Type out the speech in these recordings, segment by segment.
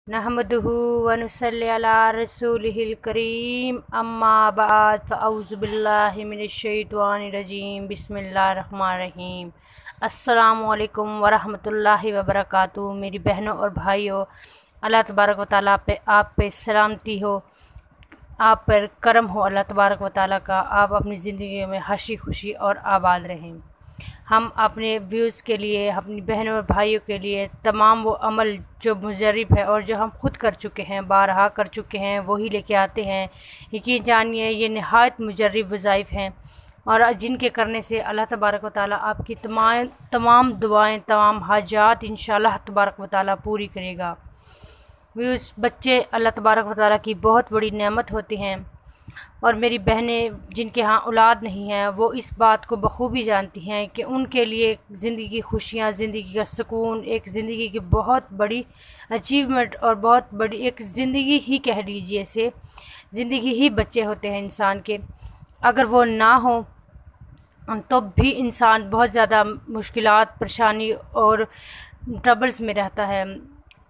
नहमदुहु व नुसल्ली अला रसूलिहिल करीम अम्मा बाद फ़अऊज़ु बिल्लाहि मिनश शैतानिर रजीम बिस्मिल्लाहिर रहमानिर रहीम। अस्सलामु अलैकुम व रहमतुल्लाहि व बरकातुहू। मेरी बहनों और भाइयों, अल्लाह तबारक व तआला पे आप पे सलामती हो, आप पर करम हो अल्लाह तबारक व तआला का। आप अपनी ज़िंदगी में हंसी खुशी और आबाद रहें। हम अपने व्यूज़ के लिए, अपनी बहनों और भाइयों के लिए तमाम वो अमल जो मुजर्रब है और जो हम खुद कर चुके हैं, बारहा कर चुके हैं, वही लेके आते हैं। यकीन जानिए ये नहायत मुजर्रब वज़ाइफ हैं और जिनके करने से अल्लाह तबारक व तआला आपकी तमाम दुआएं, तमाम हाजात इंशाअल्लाह तबारक व तआला पूरी करेगा। व्यूज़, बच्चे अल्लाह तबारक व तआला की बहुत बड़ी नेमत होते हैं और मेरी बहनें जिनके यहाँ औलाद नहीं है वो इस बात को बखूबी जानती हैं कि उनके लिए ज़िंदगी की खुशियाँ, ज़िंदगी का सुकून, एक ज़िंदगी की बहुत बड़ी अचीवमेंट और बहुत बड़ी एक ज़िंदगी ही कह लीजिए से ज़िंदगी ही बच्चे होते हैं इंसान के। अगर वो ना हो तो भी इंसान बहुत ज़्यादा मुश्किलात, परेशानी और ट्रबल्स में रहता है।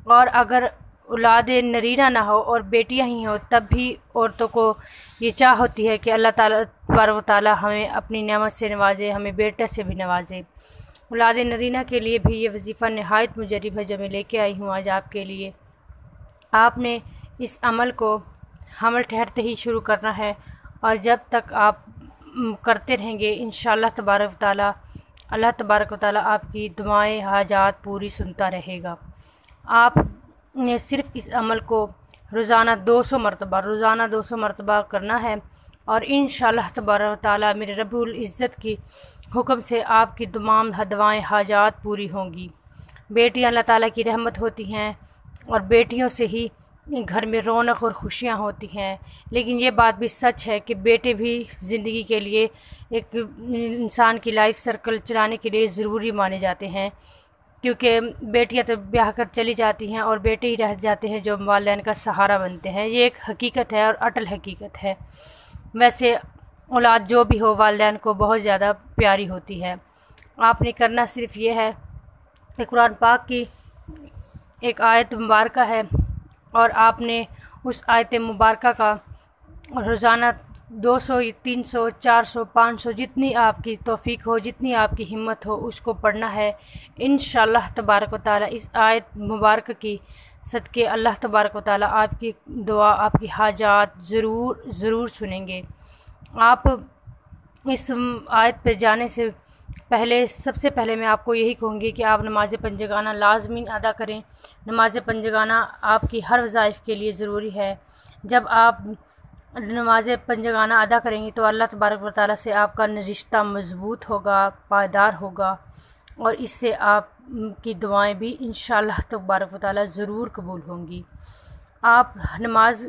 और अगर औलाद नरीना ना हो और बेटियां ही हो तब भी औरतों को ये चाह होती है कि अल्लाह ताला तबारक व तआला हमें अपनी नेमत से नवाजे, हमें बेटे से भी नवाजे। औलाद नरीना के लिए भी ये वजीफ़ा नहायत मुजर्रब है जो मैं लेके आई हूँ आज आपके लिए। आपने इस अमल को हमल ठहरते ही शुरू करना है और जब तक आप करते रहेंगे इंशाअल्लाह तबारक व तआला अल्लाह तबारक व तआला आपकी दुआएं, हाजात पूरी सुनता रहेगा। आप ने सिर्फ़ इस अमल को रोज़ाना 200 मरतबा करना है और इंशाअल्लाह तबारक व तआला मेरे रब्बुल इज़्ज़त की हुक्म से आपकी तमाम दुआएं, हाजात पूरी होंगी। बेटियां अल्लाह ताला की रहमत होती हैं और बेटियों से ही घर में रौनक और खुशियां होती हैं। लेकिन ये बात भी सच है कि बेटे भी ज़िंदगी के लिए, एक इंसान की लाइफ सर्कल चलाने के लिए ज़रूरी माने जाते हैं, क्योंकि बेटियां तो ब्याह कर चली जाती हैं और बेटे ही रह जाते हैं जो वालिदैन का सहारा बनते हैं। ये एक हकीकत है और अटल हकीकत है। वैसे औलाद जो भी हो वालिदैन को बहुत ज़्यादा प्यारी होती है। आपने करना सिर्फ़ ये है कि कुरान पाक की एक आयत मुबारका है और आपने उस आयत मुबारका का रोज़ाना 200, 300, 400, 500 जितनी आपकी तौफीक हो, जितनी आपकी हिम्मत हो उसको पढ़ना है। इंशाअल्लाह तबारक व तआला इस आयत मुबारक की सदके अल्लाह तबारक व तआला आपकी दुआ, आपकी हाजात ज़रूर सुनेंगे। आप इस आयत पर जाने से पहले सबसे पहले मैं आपको यही कहूँगी कि आप नमाज़ पंजगाना लाज़मी अदा करें। नमाज़ पंजगाना आपकी हर वज़ाइफ के लिए ज़रूरी है। जब आप नमाज़ पंजगाना अदा करेंगी तो अल्लाह तबारक व तआला से आपका रिश्ता मज़बूत होगा, पायदार होगा और इससे आप की दुआएं भी इंशाअल्लाह तबारक व तआला ज़रूर कबूल होंगी। आप नमाज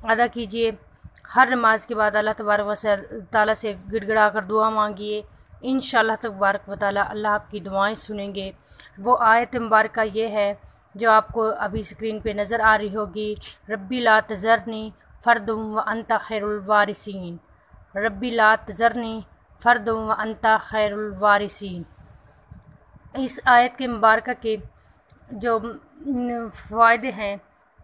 अदा कीजिए, हर नमाज के बाद अल्लाह तबारक व तआला से गिड़गिड़ा कर दुआ मांगिए। इंशाअल्लाह तबारक व तआला अल्लाह आपकी दुआएं सुनेंगे। वो आयत मुबारका ये है जो आपको अभी स्क्रीन पे नज़र आ रही होगी, रब्बी ला तज़रनी फ़र्दुम व अंता खैरुल वारिसीन। रब्बी ला तज़रनी फ़र्दुम व अंता खैरुल वारिसीन। इस आयत के मुबारका के जो फ़ायदे हैं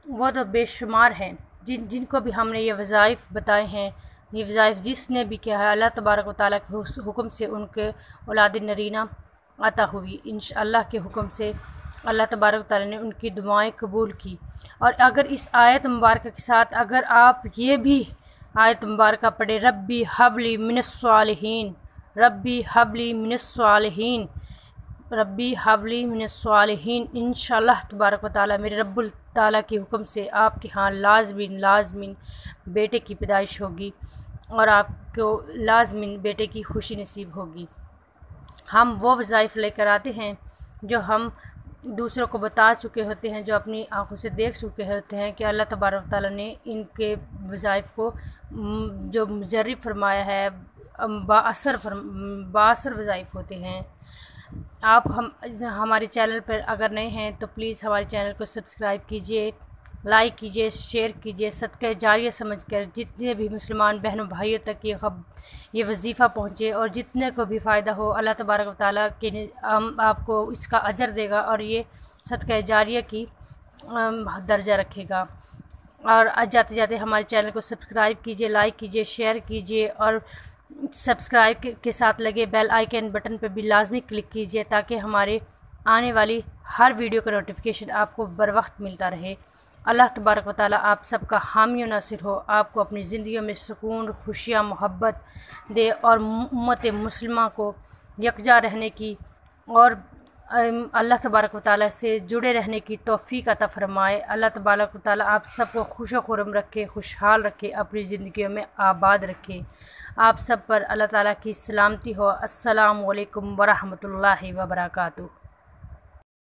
वो तो बेशुमार हैं। जिनको भी हमने ये वज़ाइफ बताए हैं, ये वज़ाइफ जिसने भी किया है अल्लाह तबारक व तआला के हुक्म से उनके औलाद नरीना अता हुई। इंशाअल्लाह के हुक्म से अल्लाह तबारक व तआला ने उनकी दुआएं कबूल की। और अगर इस आयत मुबारक के साथ अगर आप ये भी आयत मुबारक पढ़े, रब्बी हबली मिनस्सालिहीन, रब्बी हबली मिनस्सालिहीन, रब्बी हबली मिनस्सालिहीन, इंशाअल्लाह तबारक व तआला मेरे रब्बुल ताला के हुक्म से आपके यहाँ लाज़मिन बेटे की पैदाइश होगी और आपको लाज़मिन बेटे की खुशी नसीब होगी। हम वो वज़ाइफ लेकर आते हैं जो हम दूसरों को बता चुके होते हैं, जो अपनी आँखों से देख चुके होते हैं कि अल्लाह तबारक व तआला ने इनके वज़ाइफ को जो मुजर्रब फरमाया है, बाअसर वज़ाइफ होते हैं। आप हमारे चैनल पर अगर नए हैं तो प्लीज़ हमारे चैनल को सब्सक्राइब कीजिए, लाइक कीजिए, शेयर कीजिए। सदका जारिया समझकर जितने भी मुसलमान बहनों भाइयों तक ये वजीफ़ा पहुँचे और जितने को भी फ़ायदा हो, अल्लाह तबारक व तआला के आपको इसका अजर देगा और ये सदका जारिया की درجہ رکھے گا۔ اور جاتے جاتے ہمارے چینل کو سبسکرائب کیجیے، لائک کیجیے، شیئر کیجیے، اور سبسکرائب کے ساتھ لگے بیل آئیکن بٹن پہ بھی لازمی کلک کیجیے تاکہ ہمارے آنے والی ہر ویڈیو کا نوٹیفیکیشن آپ کو بر وقت ملتا رہے۔ اللہ تبارک و تعالیٰ آپ سب کا حامی و ناصر ہو، آپ کو اپنی زندگیوں میں سکون، خوشیاں، محبت دے، اور امت مسلمہ کو یکجا رہنے کی اور اللہ تبارک و تعالیٰ سے جڑے رہنے کی توفیق عطا فرمائے۔ اللہ تبارک و تعالیٰ آپ سب کو خوش و خرم رکھے، خوشحال رکھے، اپنی زندگیوں میں آباد رکھے۔ آپ سب پر اللہ تعالیٰ کی سلامتی ہو۔ السلام علیکم ورحمۃ اللہ وبرکاتہ۔